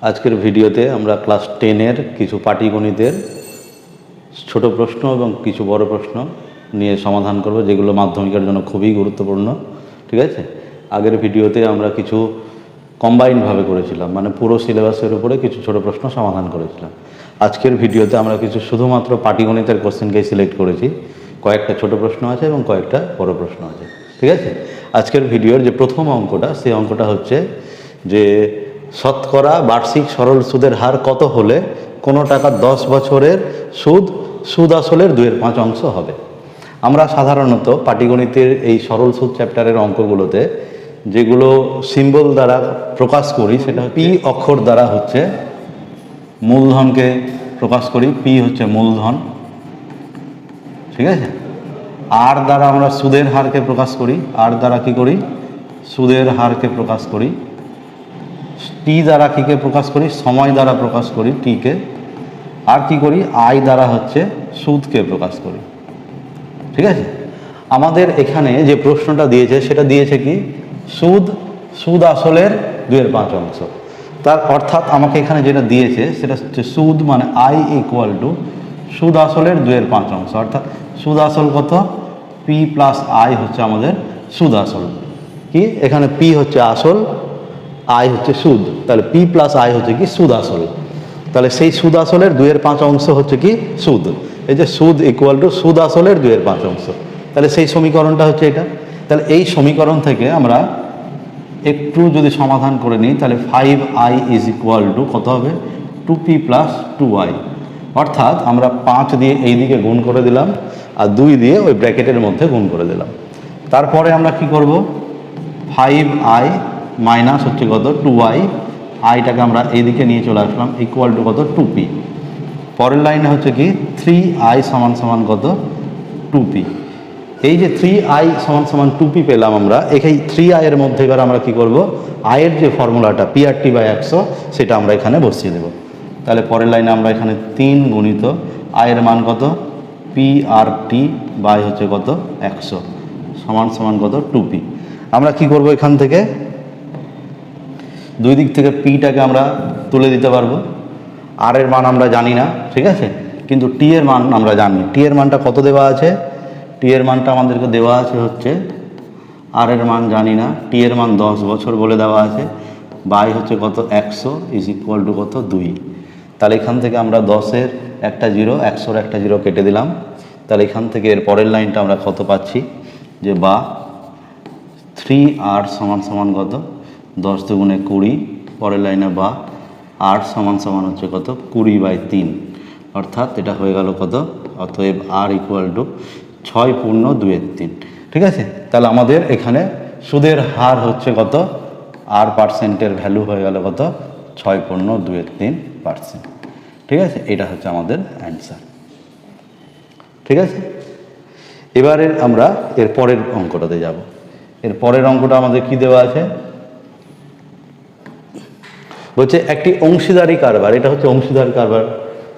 আজকের ভিডিওতে আমরা ক্লাস 10-এর কিছু পাটিগণিতের ছোট প্রশ্ন এবং কিছু বড় প্রশ্ন নিয়ে সমাধান করব, যেগুলো মাধ্যমিকের জন্য খুবই গুরুত্বপূর্ণ। ঠিক আছে, আগের ভিডিওতে আমরা কিছু কম্বাইন্ডভাবে করেছিলাম, মানে পুরো সিলেবাসের উপরে কিছু ছোট প্রশ্ন সমাধান করেছিলাম। আজকের ভিডিওতে আমরা কিছু শুধুমাত্র পাটিগণিতের কোশ্চেনকেই সিলেক্ট করেছি। কয়েকটা ছোট প্রশ্ন আছে এবং কয়েকটা বড় প্রশ্ন আছে। ঠিক আছে, আজকের ভিডিওর যে প্রথম অঙ্কটা, সেই অঙ্কটা হচ্ছে যে শতকরা বার্ষিক সরল সুদের হার কত হলে কোনো টাকা 10 বছরের সুদ আসলের 2/5 অংশ হবে। আমরা সাধারণত পাটিগণিতের এই সরল সুদ চ্যাপ্টারের অঙ্কগুলোতে যেগুলো সিম্বল দ্বারা প্রকাশ করি, সেটা পি অক্ষর দ্বারা হচ্ছে মূলধনকে প্রকাশ করি। পি হচ্ছে মূলধন, ঠিক আছে। আর দ্বারা আমরা সুদের হারকে প্রকাশ করি। আর দ্বারা কি করি? সুদের হারকে প্রকাশ করি। টি দ্বারা কিকে প্রকাশ করি? সময় দ্বারা প্রকাশ করি টিকে। আর কি করি? আই দ্বারা হচ্ছে সুদকে প্রকাশ করি। ঠিক আছে, আমাদের এখানে যে প্রশ্নটা দিয়েছে সেটা দিয়েছে কি? সুদ আসলের 2/5 অংশ। তার অর্থাৎ আমাকে এখানে যেটা দিয়েছে সেটা হচ্ছে সুদ, মানে আই ইকুয়াল টু সুদ আসলের 2/5 অংশ। অর্থাৎ সুদ আসল কত? পি প্লাস আই হচ্ছে আমাদের সুদ আসল। কি এখানে পি হচ্ছে আসল, আই হচ্ছে সুদ, তাহলে পি প্লাস আই হচ্ছে কি? সুদ আসল। তাহলে সেই সুদ আসলের 2/5 অংশ হচ্ছে কি? সুদ। এই যে সুদ ইকুয়াল টু সুদ আসলের 2/5 অংশ, তাহলে সেই সমীকরণটা হচ্ছে এটা। তাহলে এই সমীকরণ থেকে আমরা একটু যদি সমাধান করে নিই, তাহলে 5i ইজ ইকুয়াল টু কত হবে? 2p plus 2i। অর্থাৎ আমরা 5 দিয়ে এই দিকে গুণ করে দিলাম আর 2 দিয়ে ওই ব্র্যাকেটের মধ্যে গুণ করে দিলাম। তারপরে আমরা কি করব? 5i মাইনাস হচ্ছে কত? 2i। আইটাকে আমরা এইদিকে নিয়ে চলে আসলাম, ইকুয়াল টু কত? 2p। পরের লাইনে হচ্ছে কি? 3i সমান সমান কত? 2p। এই যে 3i সমান সমান 2p পেলাম আমরা, এই 3i এর মধ্যে এবার আমরা কি করব? আয়ের যে ফর্মুলাটা PRT/100 সেটা আমরা এখানে বসিয়ে দেব। তাহলে পরের লাইনে আমরা এখানে 3 গুণিত আয়ের মান কত? PRT বাই হচ্ছে কত? 100 সমান সমান কত? 2p। আমরা কি করব? এখান থেকে দুই দিক থেকে পিটাকে আমরা তুলে দিতে পারবো। আর এর মান আমরা জানি না, ঠিক আছে, কিন্তু টি এর মান আমরা জানি। টি এর মানটা কত দেওয়া আছে? টি এর মানটা আমাদেরকে দেওয়া আছে হচ্ছে, আর এর মান জানি না, টি এর মান 10 বছর বলে দেওয়া আছে। বাই হচ্ছে কত? 100 ইজ ইকুয়াল টু কত? 2। তাহলে এখান থেকে আমরা 10-এর একটা 0, 100-এর একটা 0 কেটে দিলাম। তাহলে এখান থেকে এর পরের লাইনটা আমরা কত পাচ্ছি? যে বা 3r সমান সমান কত? 10 দুগুণে 20। পরের লাইনে বা r সমান সমান হচ্ছে কত? 20/3। অর্থাৎ এটা হয়ে গেল কত? অতএব r ইকুয়াল টু 6 পূর্ণ 2/3। ঠিক আছে, তাহলে আমাদের এখানে সুদের হার হচ্ছে কত? আর পার্সেন্টের ভ্যালু হয়ে গেল কত? 6 পূর্ণ 2/3%। ঠিক আছে, এটা হচ্ছে আমাদের অ্যান্সার। ঠিক আছে, এবারে আমরা এর পরের অঙ্কটাতে যাব। এর পরের অঙ্কটা আমাদের কি দেওয়া আছে? বলছে একটি অংশীদারি কারবার, এটা হচ্ছে অংশীদার কারবার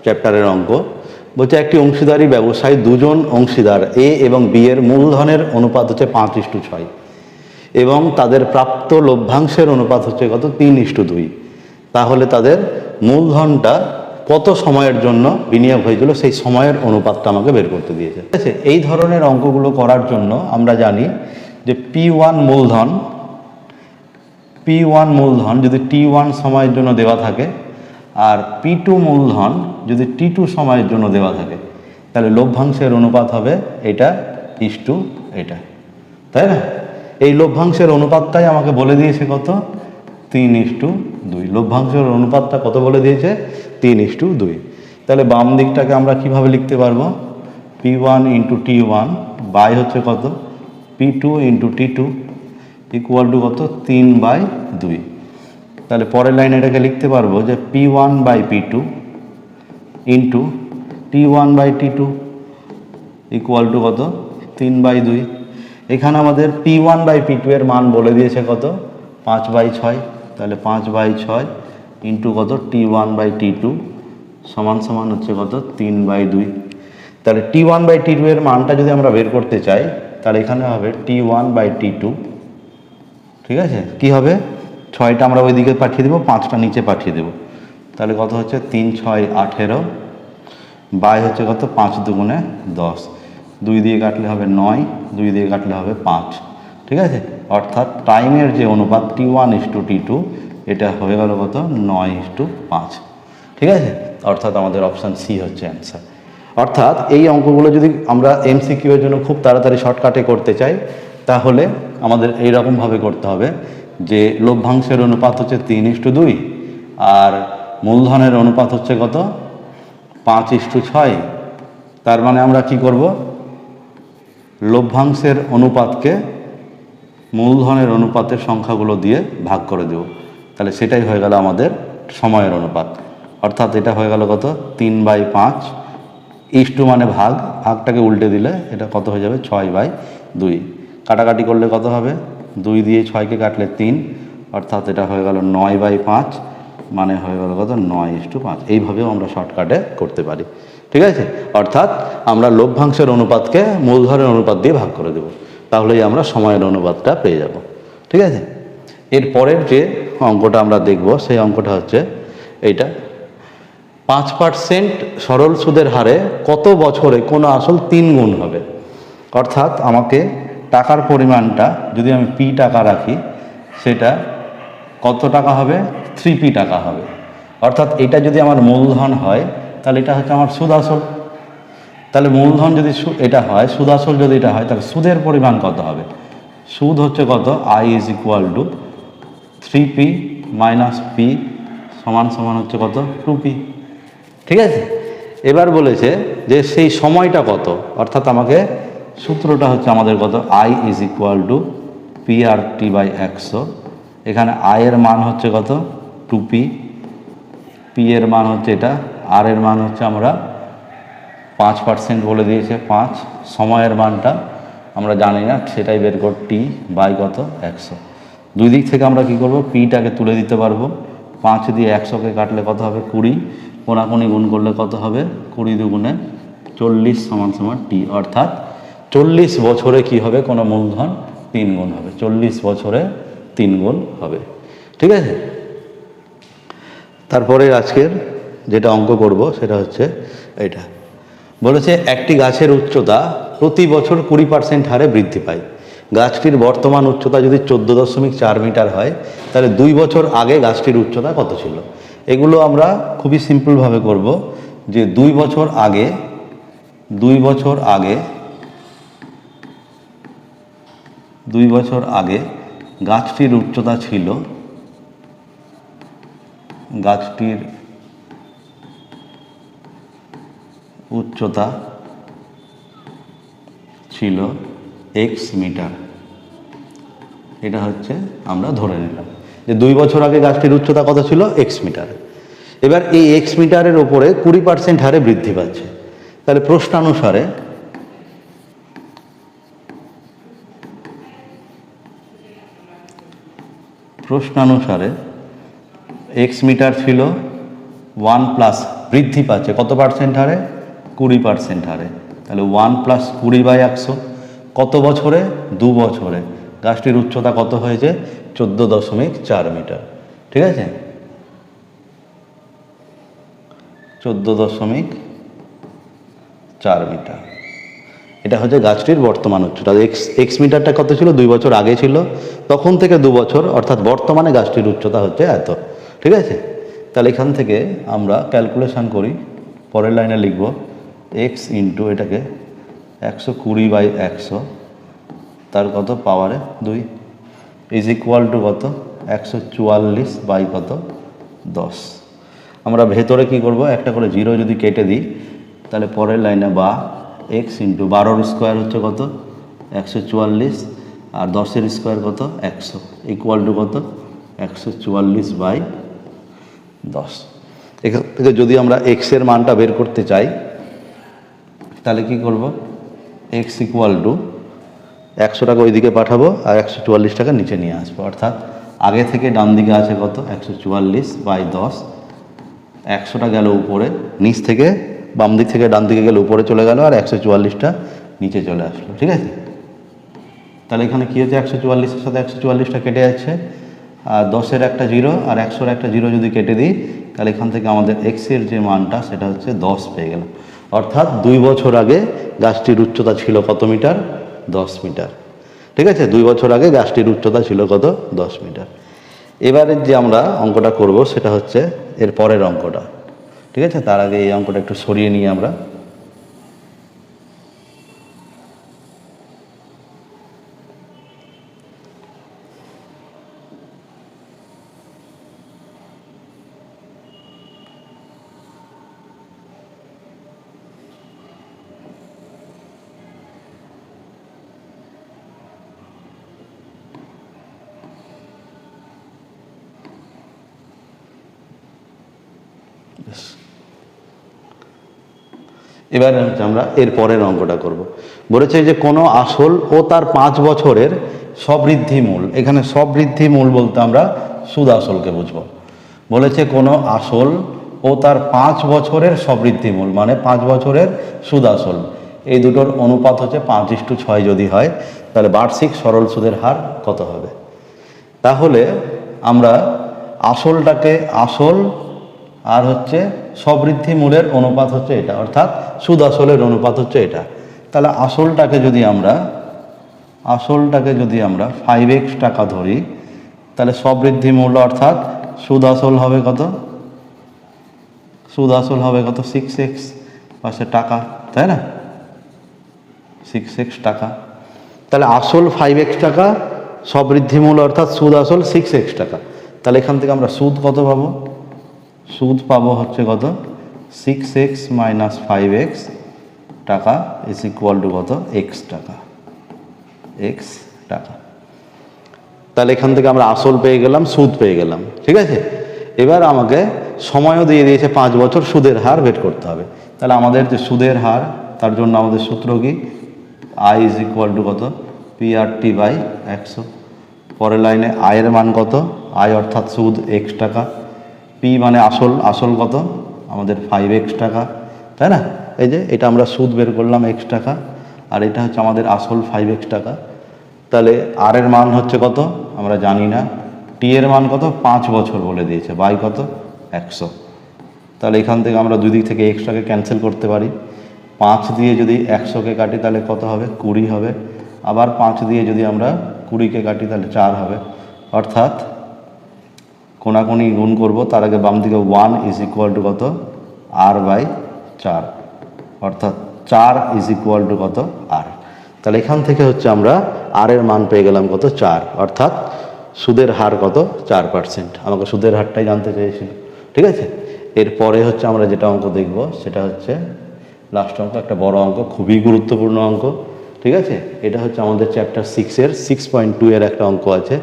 চ্যাপ্টারের অঙ্ক। বলছে একটি অংশীদারি ব্যবসায় দুজন অংশীদার এ এবং বি এর মূলধনের অনুপাত হচ্ছে 5:6 এবং তাদের প্রাপ্ত লভ্যাংশের অনুপাত হচ্ছে কত? 3:2। তাহলে তাদের মূলধনটা কত সময়ের জন্য বিনিয়োগ হয়েছিল সেই সময়ের অনুপাতটা আমাকে বের করতে দিয়েছে। ঠিক আছে, এই ধরনের অঙ্কগুলো করার জন্য আমরা জানি যে P1 মূলধন যদি T1 সময়ের জন্য দেওয়া থাকে, আর P2 মূলধন যদি T2 সময়ের জন্য দেওয়া থাকে, তাহলে লভ্যাংশের অনুপাত হবে এটা ইস্টু এটা, তাই না? এই লভ্যাংশের অনুপাতটাই আমাকে বলে দিয়েছে কত? 3:2। লভ্যাংশের অনুপাতটা কত বলে দিয়েছে? 3:2। তাহলে বাম দিকটাকে আমরা কিভাবে লিখতে পারবো? P1 ইন্টু T1 বাই হচ্ছে কত? P2 into T2 equal to কত? 3/2। তাহলে পরের লাইনে এটাকে লিখতে পারবো যে P1/P2 into T1/T2 equal to কত? 3/2। এখানে আমাদের P1/P2 এর মান বলে দিয়েছে কত? 5/6। তাহলে 5/6 ইন্টু কত? T1/T2 সমান সমান হচ্ছে কত? 3/2। তাহলে T1/T2 এর মানটা যদি আমরা বের করতে চাই, তাহলে এখানে হবে T1/T2। ঠিক আছে, কি হবে? 6টা আমরা ওইদিকে পাঠিয়ে দেবো, 5টা নিচে পাঠিয়ে দেবো। তাহলে কত হচ্ছে 3 6 18 বাই হচ্ছে কত 5 দুগুণে 10, 2 দিয়ে কাটলে হবে 9, 2 দিয়ে কাটলে হবে 5। ঠিক আছে, অর্থাৎ টাইমের যে অনুপাত T1:T2 এটা হয়ে গেল কত 9:5। ঠিক আছে, অর্থাৎ আমাদের অপশান সি হচ্ছে অ্যান্সার। অর্থাৎ এই অঙ্কগুলো যদি আমরা MCQ এর জন্য খুব তাড়াতাড়ি শর্টকাটে করতে চাই তাহলে আমাদের এইরকমভাবে করতে হবে যে লভ্যাংশের অনুপাত হচ্ছে 3:2 আর মূলধনের অনুপাত হচ্ছে কত 5:6। তার মানে আমরা কি করব, লভ্যাংশের অনুপাতকে মূলধনের অনুপাতের সংখ্যাগুলো দিয়ে ভাগ করে দেব, তাহলে সেটাই হয়ে গেল আমাদের সময়ের অনুপাত। অর্থাৎ এটা হয়ে গেল কত 3/5, ইস্টু মানে ভাগ, ভাগটাকে উল্টে দিলে এটা কত হয়ে যাবে 6/2। কাটাকাটি করলে কত হবে, 2 দিয়ে 6কে কাটলে 3, অর্থাৎ এটা হয়ে গেল 9/5, মানে হয়ে গেল কত 9:5। এইভাবেও আমরা শর্টকাটে করতে পারি। ঠিক আছে, অর্থাৎ আমরা লভ্যাংশের অনুপাতকে মূলধনের অনুপাত দিয়ে ভাগ করে দেব, তাহলেই আমরা সময়ের অনুপাতটা পেয়ে যাব। ঠিক আছে, এর পরের যে অঙ্কটা আমরা দেখব সেই অঙ্কটা হচ্ছে এইটা, 5% সরল সুদের হারে কত বছরে কোনো আসল 3 গুণ হবে। অর্থাৎ আমাকে টাকার পরিমাণটা যদি আমি P টাকা রাখি সেটা কত টাকা হবে 3P টাকা হবে। অর্থাৎ এটা যদি আমার মূলধন হয় তাহলে এটা হচ্ছে আমার সুদ আসল, তাহলে মূলধন যদি এটা হয়, সুদ আসল যদি এটা হয়, তাহলে সুদের পরিমাণ কত হবে, সুদ হচ্ছে কত I= 3P - P সমান সমান হচ্ছে কত 2P। ঠিক আছে, এবার বলেছে যে সেই সময়টা কত, অর্থাৎ আমাকে সূত্রটা হচ্ছে আমাদের কত I= PRT/100। এখানে I এর মান হচ্ছে কত 2P, P এর মান হচ্ছে এটা, আর এর মান হচ্ছে আমরা 5% বলে দিয়েছে 5, সময়ের মানটা আমরা জানি না সেটাই বের কর T/ কত 100। দুই দিক থেকে আমরা কি করব, Pটাকে তুলে দিতে পারবো, 5 দিয়ে 100কে কাটলে কত হবে 20, কোনাকুনি গুণ করলে কত হবে 20 দুগুণে 40 সমান সমান T। অর্থাৎ 40 বছরে কি হবে, কোনো মূলধন 3 গুণ হবে, 40 বছরে 3 গুণ হবে। ঠিক আছে, তারপরে আজকের যেটা অঙ্ক করব সেটা হচ্ছে এটা, বলেছে একটি গাছের উচ্চতা প্রতি বছর 20% হারে বৃদ্ধি পায়। গাছটির বর্তমান উচ্চতা যদি 14.4 মিটার হয় তাহলে 2 বছর আগে গাছটির উচ্চতা কত ছিল। এগুলো আমরা খুবই সিম্পলভাবে করব যে 2 বছর আগে গাছটির উচ্চতা ছিল, গাছটির উচ্চতা ছিল x মিটার। এটা হচ্ছে আমরা ধরে নিলাম যে 2 বছর আগে গাছটির উচ্চতা কত ছিল x মিটার। এবার এই x মিটারের ওপরে 20% হারে বৃদ্ধি পাচ্ছে, তাহলে প্রশ্নানুসারে x মিটার ছিল 1 + বৃদ্ধি পাচ্ছে কত পার্সেন্ট হারে 20% হারে, তাহলে 1 + 20/100 কত বছরে 2 বছরে, গাছটির উচ্চতা কত হয়েছে 14.4 মিটার। ঠিক আছে, 14.4 মিটার, এটা হচ্ছে গাছটির বর্তমান উচ্চতা। x মিটারটা কত ছিল 2 বছর আগে ছিল, তখন থেকে 2 বছর অর্থাৎ বর্তমানে গাছটির উচ্চতা হচ্ছে এত। ঠিক আছে, তাহলে এখান থেকে আমরা ক্যালকুলেশন করি, পরের লাইনে লিখব x ইন্টু এটাকে 120/100 তার কত পাওয়ারে 2 = কত 144 কত 10। আমরা ভেতরে কি করব, একটা করে 0 যদি কেটে দিই তাহলে পরের লাইনে বা x ইন্টু 12 স্কোয়ার হচ্ছে কত 144 আর 10-এর স্কোয়ার কত 100 = কত 144/10। এখান থেকে যদি আমরা x এর মানটা বের করতে চাই তাহলে কি করব, x = 100 টাকা ওইদিকে পাঠাবো আর 144 টাকা নিচে নিয়ে আসবো। অর্থাৎ আগে থেকে ডান দিকে আছে কত 144/10, 100টা গেল উপরে, নিচ থেকে বাম দিক থেকে ডান দিকে গেলে উপরে চলে গেল আর 144টা নিচে চলে আসলো। ঠিক আছে, তাহলে এখানে কী হচ্ছে 144-এর সাথে 144টা কেটে যাচ্ছে, আর 10-এর একটা 0 আর 100-এর একটা 0 যদি কেটে দিই তাহলে এখান থেকে আমাদের এক্সের যে মানটা সেটা হচ্ছে 10 পেয়ে গেলাম। অর্থাৎ 2 বছর আগে গাছটির উচ্চতা ছিল কত মিটার? 10 মিটার। ঠিক আছে, 2 বছর আগে গাছটির উচ্চতা ছিল কত? 10 মিটার। এবারে যে আমরা অঙ্কটা করব সেটা হচ্ছে এর পরের অঙ্কটা। ঠিক আছে, তার আগে এই অঙ্কটা একটু সরিয়ে নিই আমরা। এবার আমরা এর পরের অঙ্কটা করব। বলেছে যে কোনো আসল ও তার 5 বছরের সবৃদ্ধি মূল, এখানে সবৃদ্ধি মূল বলতে আমরা সুদ আসলকে বুঝবো। বলেছে কোনো আসল ও তার 5 বছরের সবৃদ্ধি মূল মানে 5 বছরের সুদ আসল, এই দুটোর অনুপাত হচ্ছে 5:6 যদি হয় তাহলে বার্ষিক সরল সুদের হার কত হবে? তাহলে আমরা আসলটাকে আসল আর হচ্ছে সবৃদ্ধি মূলের অনুপাত হচ্ছে এটা, অর্থাৎ সুদ আসলের অনুপাত হচ্ছে এটা। তাহলে আসলটাকে যদি আমরা 5x টাকা ধরি তাহলে সবৃদ্ধি মূল্য অর্থাৎ সুদ আসল হবে কত? সুদ আসল হবে কত? 6x পাশে টাকা, তাই না? 6x টাকা। তাহলে আসল 5x টাকা, সবৃদ্ধি মূল অর্থাৎ সুদ আসল 6x টাকা। তাহলে এখান থেকে আমরা সুদ কত পাবো? সুদ পাবো হচ্ছে কত? 6x মাইনাস 5x টাকা ইজ ইকুয়াল টু কত? x টাকা, x টাকা। তাহলে এখান থেকে আমরা আসল পেয়ে গেলাম, সুদ পেয়ে গেলাম। ঠিক আছে, এবার আমাকে সময়ও দিয়ে দিয়েছে 5 বছর, সুদের হার বের করতে হবে। তাহলে আমাদের যে সুদের হার, তার জন্য আমাদের সূত্র কি? i ইজ ইকুয়াল টু কত? PRT by 100। পরের লাইনে আয়ের মান কত? আয় অর্থাৎ সুদ x টাকা, পি মানে আসল কত? আমাদের 5x টাকা, তাই না? এই যে এটা আমরা সুদ বের করলাম x টাকা, আর এটা হচ্ছে আমাদের আসল 5x টাকা। তাহলে আর এর মান হচ্ছে কত? আমরা জানি না। টি এর মান কত? 5 বছর বলে দিয়েছে, বাই কত? 100। তাহলে এখান থেকে আমরা দুই দিক থেকে এক্সট্রাকে ক্যান্সেল করতে পারি। 5 দিয়ে যদি 100কে কাটি তাহলে কত হবে? 20 হবে। আবার 5 দিয়ে যদি আমরা 20কে কাটি তাহলে 4 হবে। অর্থাৎ কোনাকুনি গুণ করব, তার আগে বাম দিকে 1 ইজ ইকুয়াল টু কত? r বাই 4, অর্থাৎ 4 ইজ ইকুয়াল টু কত? r। তাহলে এখান থেকে হচ্ছে আমরা r এর মান পেয়ে গেলাম কত? 4, অর্থাৎ সুদের হার কত? 4%। আমাকে সুদের হারটাই জানতে চেয়েছিল। ঠিক আছে, এরপরে হচ্ছে আমরা যেটা অঙ্ক দেখব সেটা হচ্ছে লাস্ট অঙ্ক, একটা বড় অঙ্ক, খুবই গুরুত্বপূর্ণ অঙ্ক। ঠিক আছে, এটা হচ্ছে আমাদের চ্যাপ্টার 6-এর 6.2 এর একটা অঙ্ক আছে,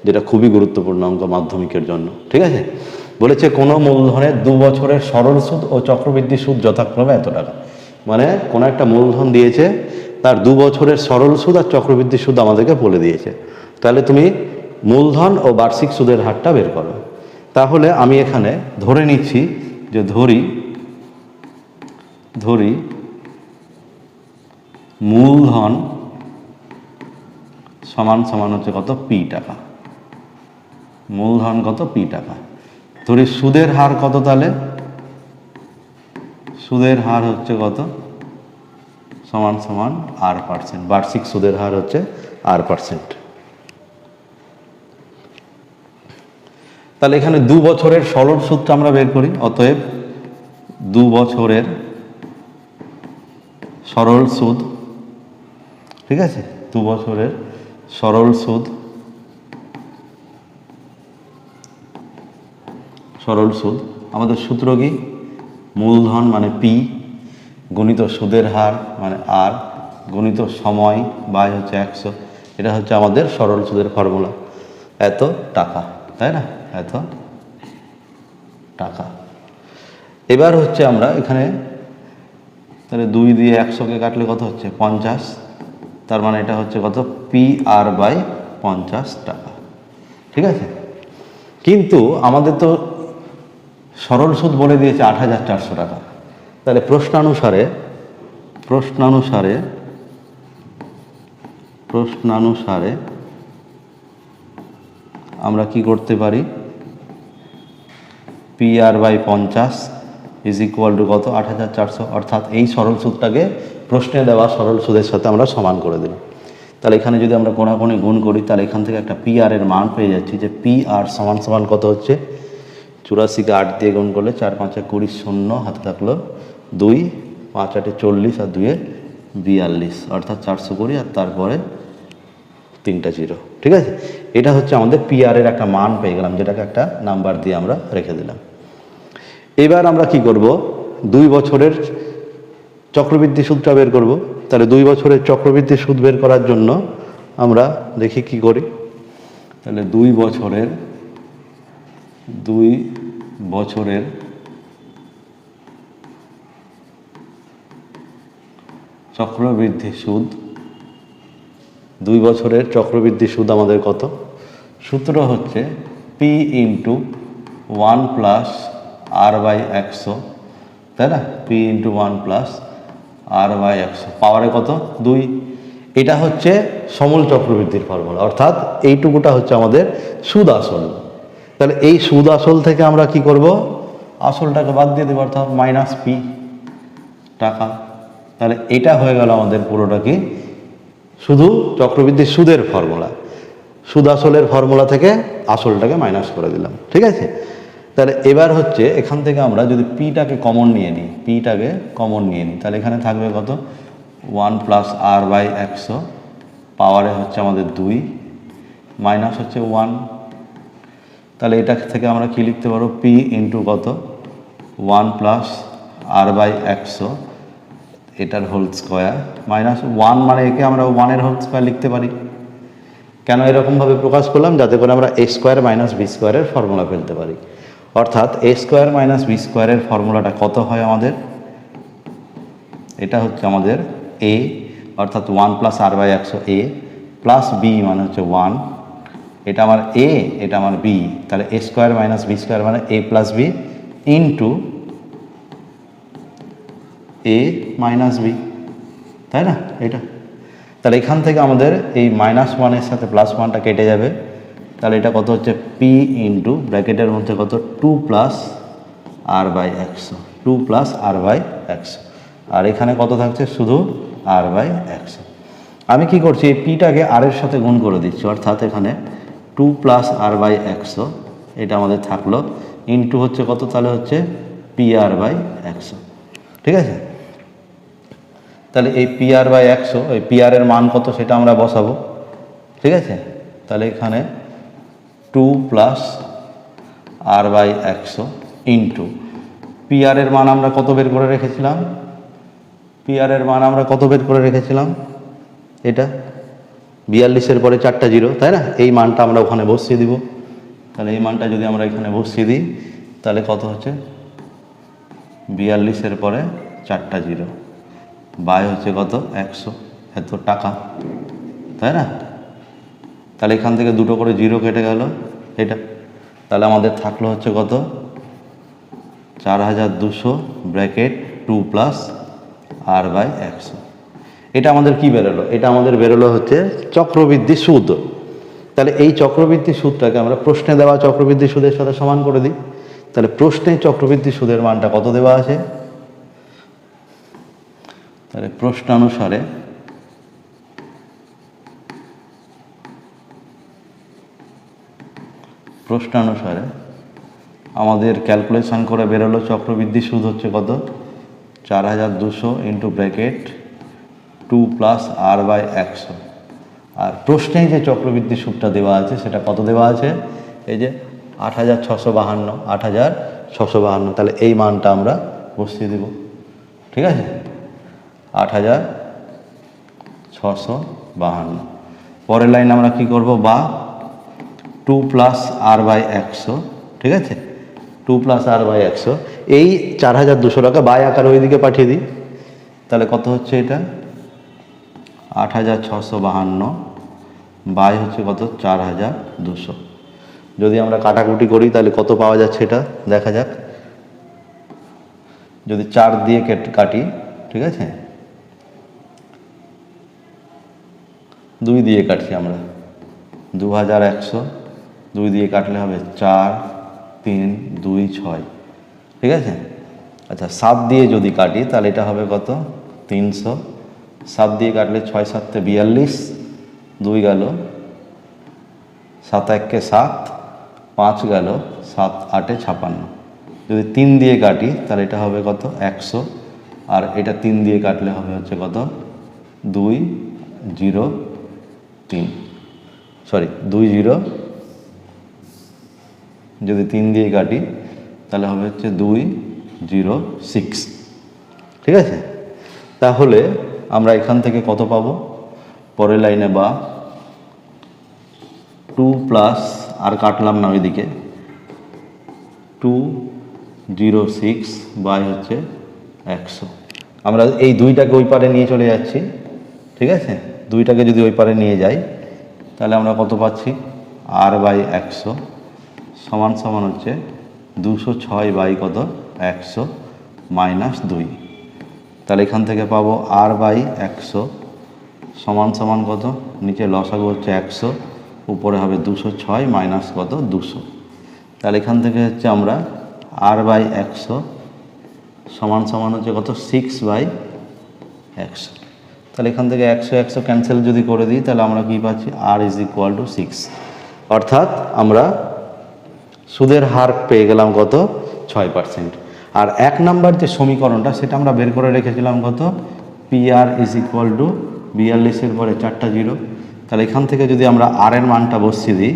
যেটা খুবই গুরুত্বপূর্ণ অঙ্ক মাধ্যমিকের জন্য। ঠিক আছে, বলেছে কোনো মূলধনের 2 বছরের সরল সুদ ও চক্রবৃদ্ধি সুদ যথাক্রমে এত টাকা। মানে কোনো একটা মূলধন দিয়েছে, তার 2 বছরের সরল সুদ আর চক্রবৃদ্ধি সুদ আমাদেরকে বলে দিয়েছে। তাহলে তুমি মূলধন ও বার্ষিক সুদের হারটা বের করো। তাহলে আমি এখানে ধরে নিচ্ছি যে ধরি মূলধন সমান হচ্ছে কত? পি টাকা। মূলধন কত? পি টাকা। ধরি সুদের হার কত? তাহলে সুদের হার হচ্ছে কত? সমান r%। বার্ষিক সুদের হার হচ্ছে r%। তাহলে এখানে 2 বছরের সরল সুদটা আমরা বের করি। অতএব 2 বছরের সরল সুদ, ঠিক আছে, 2 বছরের সরল সুদ আমাদের সূত্র কি? মূলধন মানে পি গুণিত সুদের হার মানে আর গুণিত সময় বাই হচ্ছে 100। এটা হচ্ছে আমাদের সরল সুদের ফর্মুলা। এত টাকা, তাই না? এত টাকা। এবার হচ্ছে আমরা এখানে তাহলে 2 দিয়ে 100কে কাটলে কত হচ্ছে? 50। তার মানে এটা হচ্ছে কত? PR বাই 50 টাকা। ঠিক আছে, কিন্তু আমাদের তো সরল সুদ বলে দিয়েছে 8,400 টাকা। তাহলে প্রশ্নানুসারে আমরা কি করতে পারি? PR/50 ইজ ইকুয়াল টু কত 8,400, অর্থাৎ এই সরল সুদটাকে প্রশ্নে দেওয়া সরল সুদের সাথে আমরা সমান করে দিলাম। তাহলে এখানে যদি আমরা কোণাকোণি গুণ করি তাহলে এখান থেকে একটা PR এর মান পেয়ে যাচ্ছি যে PR সমান সমান কত হচ্ছে 84কে 8 দিয়ে গুণ করলে 4 5 20 শূন্য হাতে থাকলো 2 5 8 40 আর 2 42, অর্থাৎ 420 আর তারপরে 3টা জিরো। ঠিক আছে, এটা হচ্ছে আমাদের PR এর একটা মান পেয়ে গেলাম, যেটাকে একটা নাম্বার দিয়ে আমরা রেখে দিলাম। এবার আমরা কি করব, 2 বছরের চক্রবৃদ্ধি সুদটা বের করব। তাহলে 2 বছরের চক্রবৃদ্ধি সুদ বের করার জন্য আমরা দেখি কি করি। তাহলে 2 বছরের চক্রবৃদ্ধি সুদ, 2 বছরের চক্রবৃদ্ধি সুদ আমাদের কত? সূত্র হচ্ছে P × 1 + R/100, তাই না? P × 1 + R/100 পাওয়ারে কত 2। এটা হচ্ছে সমূল চক্রবৃদ্ধির ফর্মুলা, অর্থাৎ এইটুকুটা হচ্ছে আমাদের সুদ আসল। তাহলে এই সুদ আসল থেকে আমরা কি করব, আসলটাকে বাদ দিয়ে দেবো, অর্থাৎ -P টাকা। তাহলে এটা হয়ে গেল আমাদের পুরোটা কি শুধু চক্রবৃদ্ধি সুদের ফর্মুলা। সুদ আসলের ফর্মুলা থেকে আসলটাকে মাইনাস করে দিলাম। ঠিক আছে, তাহলে এবার হচ্ছে এখান থেকে আমরা যদি পিটাকে কমন নিয়ে নিই, তাহলে এখানে থাকবে কত 1 + R/100 পাওয়ারে হচ্ছে আমাদের 2 মাইনাস হচ্ছে 1। তাহলে এটা থেকে আমরা কি লিখতে পারবো, P × কত 1 + R/100 এটার হোল স্কোয়ার মাইনাস 1, মানে একে আমরা 1-এর হোল স্কোয়ার লিখতে পারি। কেন এরকমভাবে প্রকাশ করলাম, যাতে করে আমরা A² - B² এর ফর্মুলা ফেলতে পারি। অর্থাৎ A² - B² এর ফর্মুলাটা কত হয় আমাদের, এটা হচ্ছে আমাদের A, অর্থাৎ 1 + R/100 A প্লাস B মানে হচ্ছে 1, এটা আমার A, এটা আমার B। তাহলে A² - B² মানে A + B into A - B, তাই না? এটা তাহলে এখান থেকে আমাদের এই -1-এর সাথে +1টা কেটে যাবে। তাহলে এটা কত হচ্ছে P × ব্র্যাকেটের মধ্যে কত 2 + R/100, 2 + R/100, আর এখানে কত থাকছে শুধু R/100। আমি কি করছি, এই পিটাকে আর এর সাথে গুণ করে দিচ্ছি, অর্থাৎ এখানে 2 + R/100 এটা আমাদের থাকলো ইন্টু হচ্ছে কত, তাহলে হচ্ছে PR/100। ঠিক আছে, তাহলে এই PR/100, এই PR এর মান কত সেটা আমরা বসাবো। ঠিক আছে, তাহলে এখানে 2 + R/100 ইন্টু PR এর মান আমরা কত বের করে রেখেছিলাম, এটা 42-এর পরে 4টা জিরো, তাই না? এই মানটা আমরা ওখানে বসিয়ে দিব। তাহলে এই মানটা যদি আমরা এখানে বসিয়ে দিই তাহলে কত হচ্ছে 42-এর পরে 4টা জিরো বাই হচ্ছে কত 100, এত টাকা, তাই না? তাহলে এখান থেকে দুটো করে জিরো কেটে গেল এটা। তাহলে আমাদের থাকলো হচ্ছে কত 4200 ব্র্যাকেট 2 + R/100। এটা আমাদের কি বেরোলো, এটা আমাদের বেরোলো হচ্ছে চক্রবৃদ্ধি সুদ। তাহলে এই চক্রবৃদ্ধি সুদটাকে আমরা প্রশ্নে দেওয়া চক্রবৃদ্ধি সুদের সাথে সমান করে দিই। তাহলে প্রশ্নে চক্রবৃদ্ধি সুদের মানটা কত দেওয়া আছে, তাহলে প্রশ্নানুসারে আমাদের ক্যালকুলেশন করে বেরোলো চক্রবৃদ্ধি সুদ হচ্ছে কত 4200 ইন্টু ব্র্যাকেট 2 + R/100। আর প্রশ্নেই যে চক্রবৃদ্ধি সুদটা দেওয়া আছে সেটা কত দেওয়া আছে, এই যে 8652। তাহলে এই মানটা আমরা বসিয়ে দেব। ঠিক আছে, 8652। পরের লাইন আমরা কি করব, বা 2 + R/100। ঠিক আছে, 2 + R/100, এই 4200 টাকা বাই আকার ওইদিকে পাঠিয়ে দিই। তাহলে কত হচ্ছে এটা 8652 বাই হচ্ছে কত 4200। যদি আমরা কাটাকুটি করি তাহলে কত পাওয়া যাচ্ছে এটা দেখা যাক। যদি 4 দিয়ে কাটি, ঠিক আছে, 2 দিয়ে কাটছি আমরা, 2100, 2 দিয়ে কাটলে হবে 4, 3 2 6, ঠিক আছে। আচ্ছা 7 দিয়ে যদি কাটি তাহলে এটা হবে কত 300, 7 দিয়ে কাটলে 6 7 42, 2 গেল 7 1 7, 5 গেল 7 8 56। যদি 3 দিয়ে কাটি তাহলে এটা হবে কত 100, আর এটা 3 দিয়ে কাটলে হবে হচ্ছে কত 2 0 3, সরি 2 0, যদি 3 দিয়ে কাটি তাহলে হবে হচ্ছে 2 0 6, ঠিক আছে। তাহলে আমরা এখান থেকে কত পাবো পরের লাইনে, বা 2 প্লাস আর কাটলাম না ওইদিকে 2 0 6 বাই হচ্ছে 100। আমরা এই 2টাকে ওই পারে নিয়ে চলে যাচ্ছি, ঠিক আছে। 2টাকে যদি ওই পারে নিয়ে যাই তাহলে আমরা কত পাচ্ছি r বাই 100 সমান সমান হচ্ছে 206 বাই কত 100 মাইনাস 2। তাহলে এখান থেকে পাবো r বাই 100 সমান সমান কত, নিচে লসাগু হচ্ছে 100, উপরে হবে 206 মাইনাস কত 200। তাহলে এখান থেকে হচ্ছে আমরা r বাই 100 সমান সমান হচ্ছে কত 6 বাই 100। তাহলে এখান থেকে 100 100 ক্যান্সেল যদি করে দিই তাহলে আমরা কি পাচ্ছি r ইজ ইকুয়াল টু 6, অর্থাৎ আমরা সুদের হার পেয়ে গেলাম কত 6%। আর 1 নাম্বার যে সমীকরণটা সেটা আমরা বের করে রেখেছিলাম কত PR ইজ ইকুয়াল টু 42 এর পরে 4টা 0। তাহলে এখান থেকে যদি আমরা r এর মানটা বসিয়ে দিই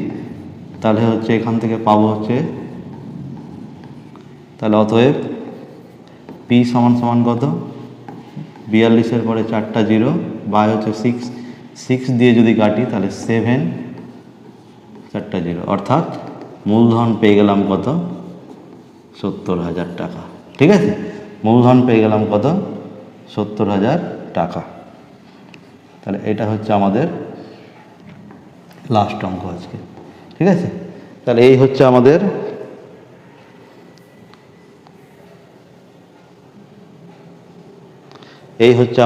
তাহলে হচ্ছে এখান থেকে পাবো হচ্ছে, তাহলে অতএব P সমান সমান কত 42 এর পরে 4টা 0 বাই হচ্ছে 6 দিয়ে যদি কাটি তাহলে 7 4টা 0, অর্থাৎ মূলধন পেয়ে গেলাম কত 70,000 টাকা, ঠিক আছে। মূলধন পেয়ে গেলাম কত 70,000 টাকা। তাহলে এটা হচ্ছে আমাদের লাস্ট অঙ্ক আজকে, ঠিক আছে। তাহলে এই হচ্ছে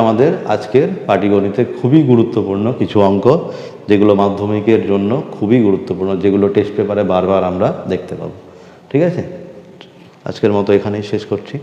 আমাদের আজকের পাটিগণিতের খুবই গুরুত্বপূর্ণ কিছু অঙ্ক, যেগুলো মাধ্যমিকের জন্য খুবই গুরুত্বপূর্ণ, যেগুলো টেস্ট পেপারে বারবার আমরা দেখতে পাবো, ঠিক আছে। আজকের মতো এখানেই শেষ করছি।